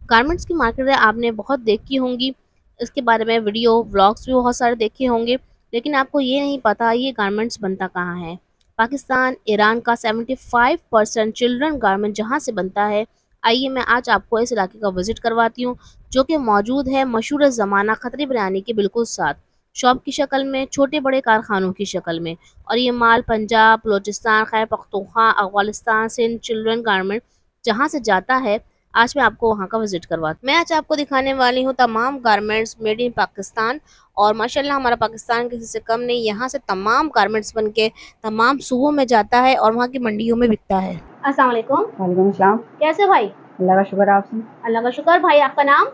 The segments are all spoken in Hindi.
गारमेंट्स की मार्केट आपने बहुत देखी होंगी, इसके बारे में वीडियो व्लॉग्स भी बहुत सारे देखे होंगे, लेकिन आपको ये नहीं पता ये गारमेंट्स बनता कहाँ है। पाकिस्तान, ईरान का 75% चिल्ड्रन गारमेंट जहाँ से बनता है। आइए मैं आज आपको इस इलाके का विजिट करवाती हूँ, जो कि मौजूद है मशहूर ज़माना खतरी बिरयानी के बिल्कुल साथ, शॉप की शक्ल में, छोटे बड़े कारखानों की शक्ल में। और ये माल पंजाब, बलोचिस्तान, खैबर पख्तूनख्वा, अफगानिस्तान, सिंध चिल्ड्रन गारमेंट जहाँ से जाता है। आज मैं आपको वहाँ का विजिट करवाती हूँ। मैं आज आपको दिखाने वाली हूँ तमाम गारमेंट्स मेड इन पाकिस्तान। और माशाल्लाह हमारा पाकिस्तान किसी से कम नहीं, यहाँ से तमाम गारमेंट्स बन के तमाम सूबों में जाता है और वहाँ की मंडियों में बिकता है। अस्सलाम वालेकुम। वालेकुम सलाम। कैसे भाई? अल्लाह का शुक्र आपसे। अल्लाह का शुक्र। भाई आपका नाम?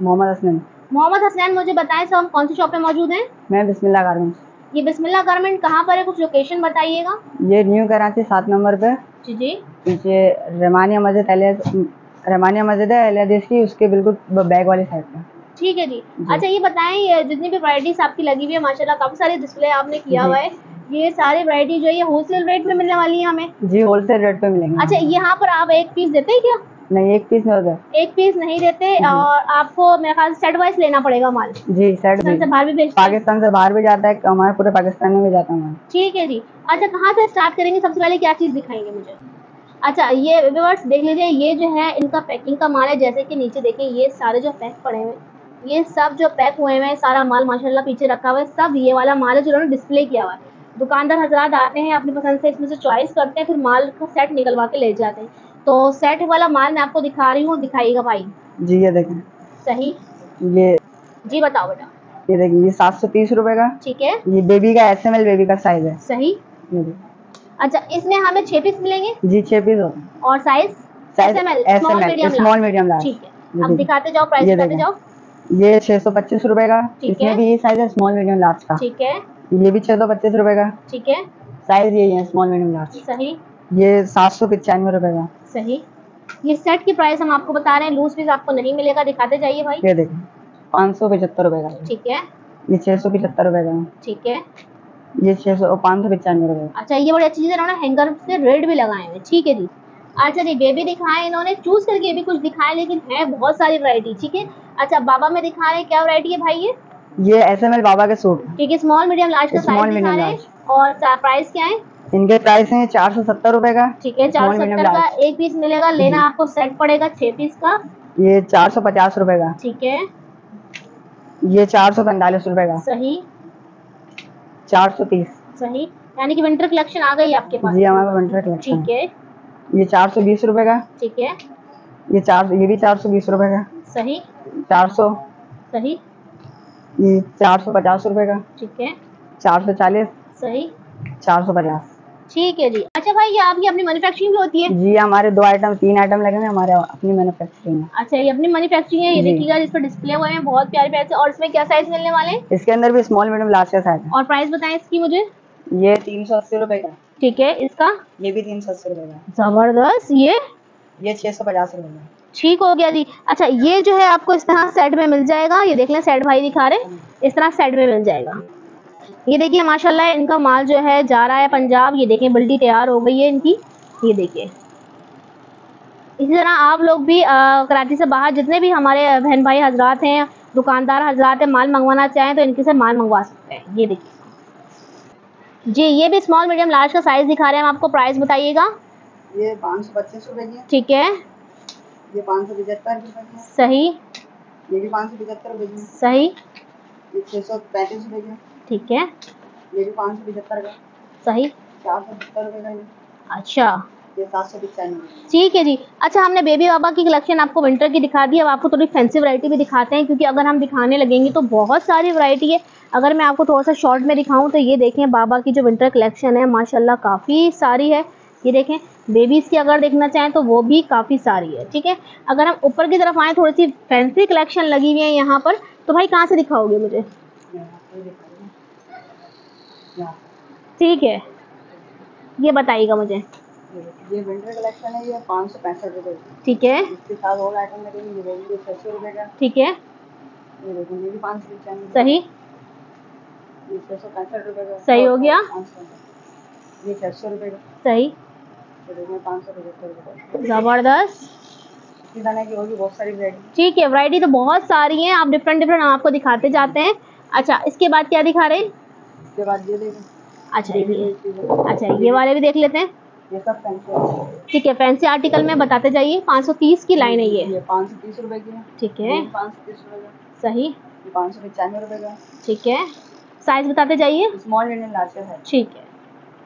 मोहम्मद हसनैन। मोहम्मद हसनैन। मुझे बताएं सब कौन सी शॉप पे मौजूद हैं? मैं बिस्मिल्लाह गारमेंट्स। ये बिस्मिल्लाह गारमेंट कहाँ पर है, कुछ लोकेशन बताइएगा। ये न्यू कराची 7 नंबर पे जी जी। पीछे रहमानिया मस्जिद है अहले हदीस की, उसके बिल्कुल बैक वाली साइड पे। ठीक है जी। अच्छा ये बताएं, ये जितनी भी वैरायटीज आपकी लगी हुई है माशाल्लाह काफी सारे डिस्प्ले आपने किया हुआ है, ये सारी वैरायटी जो है ये होलसेल रेट में मिलने वाली है हमें? जी होलसेल रेट पे मिलेंगे। अच्छा यहाँ पर आप एक पीस देते हैं क्या? नहीं, एक पीस नहीं होता। एक पीस नहीं देते और आपको मेरे ख्याल से सेट वाइज लेना पड़ेगा माल। जी सेट भी। से बाहर भी भेजते हैं? पाकिस्तान से बाहर भी जाता है, हमारे पूरे पाकिस्तान में भी जाता है। ठीक है जी। अच्छा कहाँ से स्टार्ट करेंगे, सबसे पहले क्या चीज दिखाएंगे मुझे? अच्छा ये व्यूअर्स देख लीजिए, ये जो है इनका पैकिंग का माल है। जैसे कि नीचे देखिए ये सारे जो पैक पड़े हुए हैं, ये सब जो पैक हुए हैं सारा माल माशाल्लाह पीछे रखा हुआ है, सब ये वाला माल है जो उन्होंने डिस्प्ले किया हुआ है। दुकानदार हजरात आते हैं अपनी पसंद से इसमें से चॉइस करते हैं, फिर माल का सेट निकलवा के ले जाते हैं। तो सेट वाला माल मैं आपको दिखा रही हूँ, दिखाइएगा भाई। जी ये देखें। सही। ये जी बताओ बेटा। ये देखिए, ये 730 रुपए का। ठीक है। ये बेबी का SML बेबी का साइज है। सही। अच्छा इसमें हमें 6 पीस मिलेंगे? जी 6 पीस होते हैं। और size? SML, small medium large. ठीक है, अब दिखाते जाओ, प्राइस बताते जाओ। ये 625 रुपए का। इसमें भी ये साइज है स्मॉल मीडियम लार्ज का। ठीक है। ये भी 625 रुपए का। ठीक है। साइज यही है स्मॉल मीडियम लार्ज। सही। ये 795 रुपए का। सही। ये सेट की प्राइस हम आपको बता रहे हैं, लूज पीस आपको नहीं मिलेगा, दिखाते जाइए भाई। ये देखिए 575 रुपए का। ठीक है। ये 675 रुपए का। ठीक है। ये 595 रुपए का। अच्छा ये बड़ी अच्छी चीज है, इन्होंने हैंगर से रेड भी लगाए हुए। ठीक है जी। अच्छा जी बेबी दिखाए इन्होंने, चूज करके भी कुछ दिखाए, लेकिन है बहुत सारी वैरायटी। ठीक है। अच्छा बाबा में दिखा रहे हैं, क्या वैरायटी है भाई ये SML बाबा के सूट। ठीक है, स्मॉल मीडियम लार्ज का साइज दिखा रहे हैं। और प्राइस क्या है इनके? प्राइस है 470 रुपए का। ठीक है, 470 का एक पीस मिलेगा, लेना आपको सेट पड़ेगा 6 पीस का। ये 450 रुपए का। ठीक है। ये 445 रुपए का। सही। 430। सही। यानी कि विंटर कलेक्शन आ गई आपके पास? जी हमारे पास विंटर कलेक्शन। ठीक है। ये 420 रुपए का। ठीक है। ये भी 420 रुपए का। सही। 400। सही। ये 450 रुपए का। ठीक है। 440। सही। 450। ठीक है जी। अच्छा भाई ये आपकी अपनी मैन्युफैक्चरिंग भी होती है? जी हमारे 3 आइटम लगे हैं हमारे अपनी मैन्युफैक्चरिंग में। अच्छा ये अपनी मैन्युफैक्चरिंग है, ये देखिएगा इस पर डिस्प्ले हुए हैं बहुत प्यारे प्यारे से। और इसमें क्या साइज मिलने वाले हैं? इसके अंदर भी स्मॉल मीडियम लार्ज का साइज है। और प्राइस बताएं इसकी मुझे। ये 380 रुपए का। ठीक है, इसका? ये भी 380 रुपए का। जबरदस्त। ये 650 रुपए का। ठीक हो गया जी। अच्छा ये जो है आपको इस तरह सेट में मिल जाएगा, ये देख लें सेट भाई दिखा रहे, इस तरह सेट में मिल जाएगा। ये देखिए माशाल्लाह इनका माल जो है जा रहा है पंजाब। ये देखें बल्टी तैयार हो गई है इनकी, ये देखिए। इसी तरह आप लोग भी कराची से बाहर जितने भी हमारे बहन भाई हजरात हैं, दुकानदार हजरात हैं, माल मंगवाना चाहें तो इनके से माल मंगवा सकते हैं। ये देखिए जी, ये भी स्मॉल मीडियम लार्ज का साइज दिखा रहे हैं हम आपको। प्राइस बताइएगा। ये 525 रुपए की। ठीक है। ये 575 रुपए की। सही। ये भी 575 रुपए की। सही। ये 635 रुपए की। ठीक है। ये भी 575 का। सही। 470 रुपए का। अच्छा ये 795। ठीक है जी। अच्छा हमने बेबी बाबा की कलेक्शन आपको विंटर की दिखा दी, अब आपको थोड़ी फैंसी वैरायटी भी दिखाते हैं, क्योंकि अगर हम दिखाने लगेंगे तो बहुत सारी वैरायटी है। अगर मैं आपको थोड़ा सा शॉर्ट में दिखाऊं तो ये देखें बाबा की जो विंटर कलेक्शन है माशाल्लाह काफ़ी सारी है। ये देखें बेबीज़ की अगर देखना चाहें तो वो भी काफ़ी सारी है। ठीक है। अगर हम ऊपर की तरफ आएँ, थोड़ी सी फैंसी कलेक्शन लगी हुई है यहाँ पर, तो भाई कहाँ से दिखाओगे मुझे? ठीक है, ये बताइएगा मुझे। ये विंटर कलेक्शन है, ये 565 रुपए की। ठीक है। इसके साथ और आइटम लगेंगे, ये रहेंगे 600 रुपए का। ठीक है। ये देखिए ये भी 595। सही। ये 665 रुपए का। सही हो गया। ये 600 रुपए का। सही। ये देखिए 575 रुपए। जबरदस्त। इसकी तरह की और भी बहुत सारी वैरायटी। ठीक है, वैरायटी तो बहुत सारी है, आप डिफरेंट डिफरेंट आपको दिखाते जाते हैं। अच्छा, इसके बाद क्या दिखा रहे हैं? इसके बाद ये देखो। अच्छा ये वाले भी देख लेते हैं। ये सब फैंसी। ठीक है, फैंसी आर्टिकल में बताते जाइए। 530 की लाइन है ये 530 रुपए की है। ठीक है, 530 रुपए का। सही। ये 595 रुपए का। ठीक है, साइज बताते जाइए। स्मॉल मीडियम लार्ज का है। ठीक है।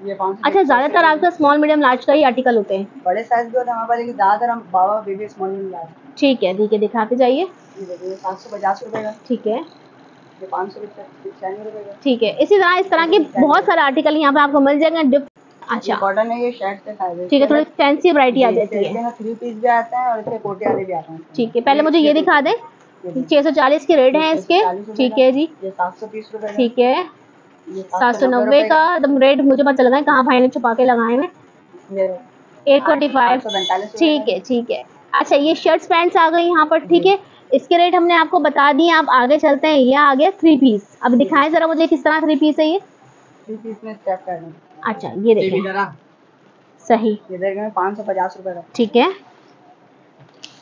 ये 500। अच्छा, ज्यादातर आपका स्मॉल मीडियम लार्ज का ही आर्टिकल होते हैं। बड़े साइज भी होते हैं हमारे पास, लेकिन ज्यादातर हम बाबा बेबी स्मॉल मीडियम लार्ज। ठीक है, दिखाते जाइए। ये देखिए 750 रुपए का। ठीक है, ये 595 रुपए का। ठीक है, इसी तरह इस तरह के बहुत सारे आर्टिकल यहाँ पे आपको मिल जाएंगे। अच्छा, कॉटन है, ये शर्ट से फायदे। ठीक है, थोड़ी फैंसी वैरायटी आ जाती है। इसमें 3 पीस भी आते हैं और इसके कोटे वाले भी आते हैं। ठीक है, पहले मुझे ये दिखा दें। 640 के रेट हैं इसके। ठीक है जी। ये 730 रुपए। ठीक है, 790 का एकदम रेट मुझे पता लगा है कहाँ भाई ने छुपा के लगाए हैं। 845। ठीक है। अच्छा, ये शर्ट्स पैंट्स आ गई यहाँ पर। ठीक है, इसके रेट हमने आपको बता दिए। आप आगे चलते हैं। ये आ गया 3 पीस। अब दिखाएं जरा मुझे किस तरह 3 पीस है ये। 3 पीस में स्टेप करना। अच्छा, ये देखिए, सही। ये देखिए 550 रुपए का। ठीक है,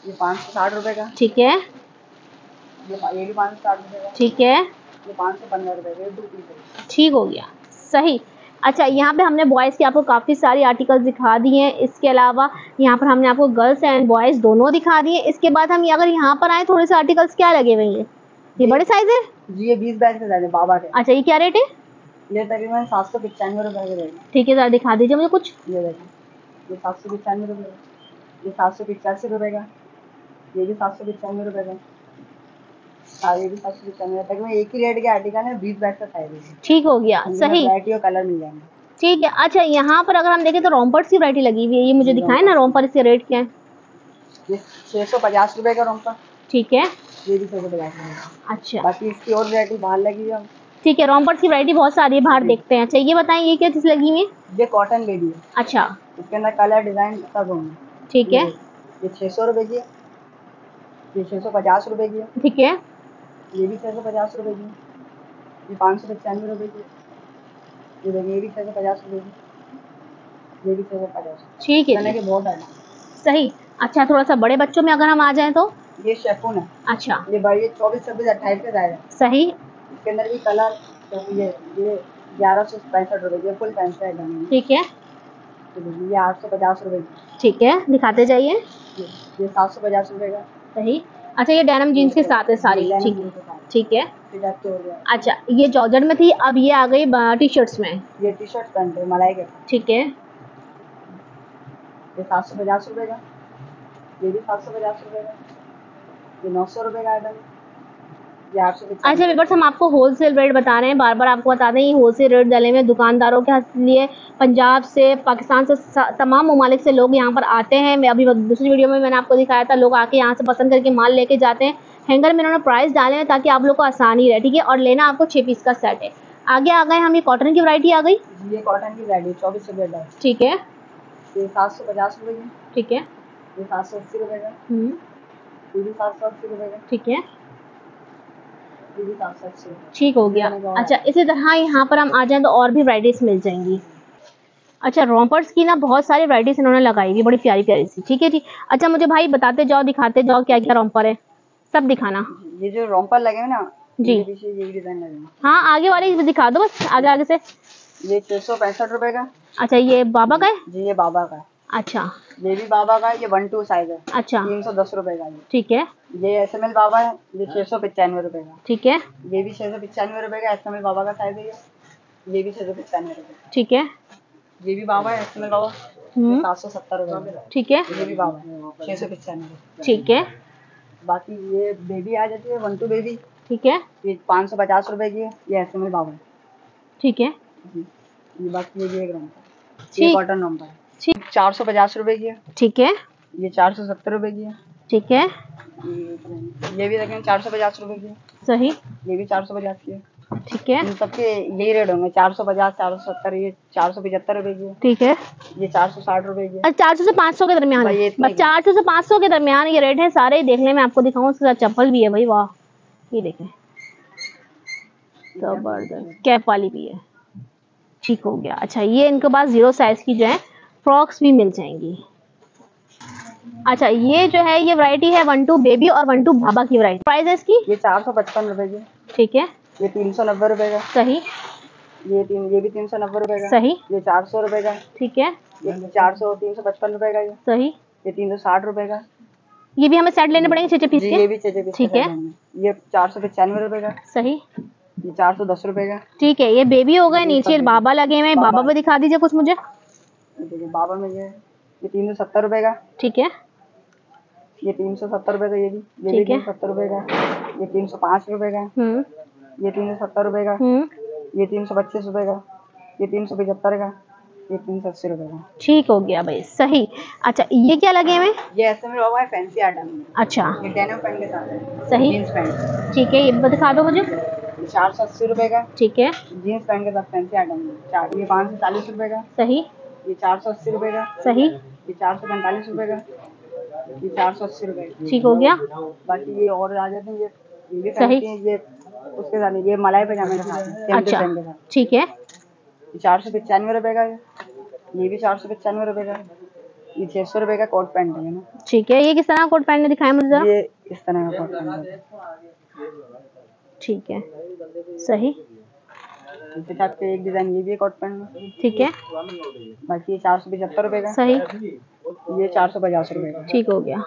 ये 560 रुपए का। ठीक है, ये भी 560 रुपए का। ठीक है, ये 515 रुपए का। 2 पीस। ठीक हो गया, सही। अच्छा, यहाँ पे हमने बॉयज़ के आपको काफ़ी सारी आर्टिकल्स दिखा दिए हैं। इसके अलावा यहाँ पर हमने आपको गर्ल्स एंड बॉयज़ दोनों दिखा दिए। इसके बाद हम अगर यहाँ पर आए, थोड़े से आर्टिकल्स क्या लगे हुए हैं? ये बड़े साइज है जी, ये 20 बैग से ज़्यादा बाबा के। अच्छा, ये क्या रेट है? ये तकरीबन 795 रुपए के रेट। ठीक है, ज़रा दिखा दीजिए मुझे कुछ। ये देखिए, ये 795 रुपए, ये 785 रुपए का, ये भी 795 रुपए का, ये भी 795। तकरीबन एक ही रेट के आर्टिकल है, 20 बैग का साइज है। ठीक हो गया, सही। वैरायटी और कलर मिल जाएंगे। ठीक है। अच्छा, यहाँ पर अगर हम देखें तो रोम्पर्स की वैरायटी लगी हुई है। ये मुझे दिखाएं ना, रोम्पर इसके रेट क्या है? ये 650 रुपए का रोम्पर। ठीक है, ये भी 650 रुपए। अच्छा, बाकी इसकी और वैरायटी बाहर लगी है। ठीक है, रोम्पर्स की वैरायटी बहुत सारी है, बाहर देखते हैं। अच्छा, ये बताएं ये क्या चीज़ लगी हुई है? ये कॉटन बेबी है। अच्छा, इसके अंदर कलर डिजाइन सब होंगे। ठीक है, ये 600 रुपए की है। ये 650 रुपए की है। ठीक है, ये भी 650 रुपए की है। ये 595 रुपए की है। ये देखिए, ये भी 650 रुपए की। ये भी 650। ठीक है के बहुत है। सही। अच्छा, थोड़ा सा बड़े बच्चों में अगर हम आ जाएं तो? ये शेफून है। अच्छा, ये बड़ी 24, 26, 28 का दायरा। सही। इसके अंदर भी कलर। ये 1165 रुपए की फुल पैंट है। ठीक है, ये 850 रुपए की। ठीक है, दिखाते जाइए। ये 750 रुपए का। सही। अच्छा, ये डेनिम जीन्स के साथ है सारी। ठीक है। अच्छा, ये जॉर्जेट में थी, अब ये आ गई टी शर्ट्स में। ये टी शर्ट पैंट है मलाई के। ठीक है, ये 750 रुपए का। ये भी 750 रुपए का। ये 900 रुपए का आइटम। ये 850। अच्छा व्यूअर्स, हम आपको होलसेल रेट बता रहे हैं। बार बार आपको बता दें, ये होलसेल रेट डाले हुए दुकानदारों के लिए। पंजाब से, पाकिस्तान से, तमाम ममालिक से लोग यहाँ पर आते हैं। मैं अभी दूसरी वीडियो में मैंने आपको दिखाया था, लोग आके यहाँ से पसंद करके माल लेके जाते हैं। हैंगर में इन्होंने प्राइस डाले हैं ताकि आप लोग को आसानी रहे। ठीक है, और लेना आपको 6 पीस का सेट है। आगे आ गए हम, ये कॉटन की वैरायटी आ गई। ये कॉटन की वैरायटी 24 रुपए का। ठीक है, ये 750 रुपए की। ठीक है, ये 780 रुपए का। ये भी 780 रुपए का। ठीक है, ये भी 780। ठीक हो गया। अच्छा, इसी तरह यहाँ पर हम आ जाएं तो और भी वैरायटीज मिल जाएंगी। अच्छा, रोम्पर्स की ना बहुत सारी वैरायटीज इन्होंने लगाई हुई, बड़ी प्यारी प्यारी सी। ठीक है जी। अच्छा, मुझे भाई बताते जाओ, दिखाते जाओ क्या क्या रोम्पर है, सब दिखाना। ये जो रोम्पर लगे हैं ना जी, ये पीछे यही डिजाइन लगे हैं। हाँ, आगे वाले दिखा दो बस, आगे आगे से। ये 665 रुपए का। अच्छा, ये बाबा का है? जी, ये बाबा का है। अच्छा, ये भी बाबा का है। ये 1-2 साइज है। अच्छा, 310 रुपए का। ठीक है, ये SML बाबा है। ये 695 रुपए का। ठीक है, ये भी 695 रुपए का SML बाबा का साइज है। ये भी 695 रुपए। ठीक है, ये भी बाबा है SML बाबा। 770 रुपए। ठीक है, ये भी बाबा है 695। ठीक है, बाकी ये बेबी आ जाती है 1-2 बेबी। ठीक है, ये 550 रुपए की है। ये SML बाबा है। ठीक है, ये बाकी ये भी एक रंग है। ये ठीक, कॉटन रंग है। ठीक, 450 रुपए की है। ठीक है, ये 470 रुपए की है। ठीक है, ये भी देखें 450 रुपए की है। सही, ये भी 450 की है। ठीक है, इन सबके यही रेट होंगे 450, 470। ये 475 रुपए की है। ठीक है। ये 460 रुपए की है। 400 से 500 के दरमियान है। बस 400 से 500 के दरमियान ये रेट है सारे ही। देखने में आपको दिखाऊं, उसके साथ चप्पल भी है भाई, वाह, ये देखें, जबरदस्त कैप वाली भी है। ठीक हो गया। अच्छा, ये इनके पास 0 साइज की जो है फ्रॉक्स भी मिल जाएंगी। अच्छा, ये जो है ये वैरायटी है 1 2 बेबी और 1 2 बाबा की वैरायटी। प्राइस है इसकी? ये 455 रुपए की। ठीक है। ये 390 रुपए का। सही। ये भी 390 रुपए का। सही। ये 400 रुपए का। ठीक है। ये 355 रुपए का। सही। ये 360 रुपए का। ये भी हमें सेट लेने पड़ेंगे 6 पीस जी, के? ये भी 6 पीस ठीक का है। सेट लेंगे। ये 495 रुपए का। सही। ये 410 रुपए का। ठीक है, ये बेबी हो गए, ये नीचे सब बाबा लगे हुए हैं। बाबा पे दिखा दीजिए कुछ मुझे। देखिए बाबा में ये 370 रुपए का। ठीक है। ये 370 रुपए का। ये भी ठीक है। 370 रुपए का। ये 305 रुपए का। ये 370 रुपए का। ये 325 रुपए का। ये 375 का। ये 380 रुपए का। ठीक हो गया भाई, सही। अच्छा, ये क्या लगे हुए? ये ऐसे में हुआ है फैंसी आइटम। अच्छा, ये डेनिम पैंट के साथ है। सही। Jeans pant. ठीक है, ये दिखा दो मुझे। 480 रुपए का। ठीक है। जींस पैंट के साथ फैंसी आइटम है। ये 540 रुपए का। सही। ये 480 रुपए का। सही। ये 445 रुपए का। ये 480 रुपए का। ठीक हो गया। बाकी ये और आ जाते हैं। ये भी सही। फैंसी है। ये उसके साथ ये मलाई पजामे के साथ है, सेम टू अच्छा, सेम के साथ। ठीक है। ये 495 रुपए का है। ये भी 495 रुपए का है। ये 600 रुपए का कोट पैंट है ना। ठीक है, ये किस तरह कोट पैंट दिखाएं मुझे जरा। ये इस तरह का कोट पैंट है। ठीक है। सही। इसके साथ पे एक डिजाइन ये भी है कोट पैंट में। ठीक है। बाकी ये 475 रुपए का। सही। ये 450 रुपए का। ठीक हो गया।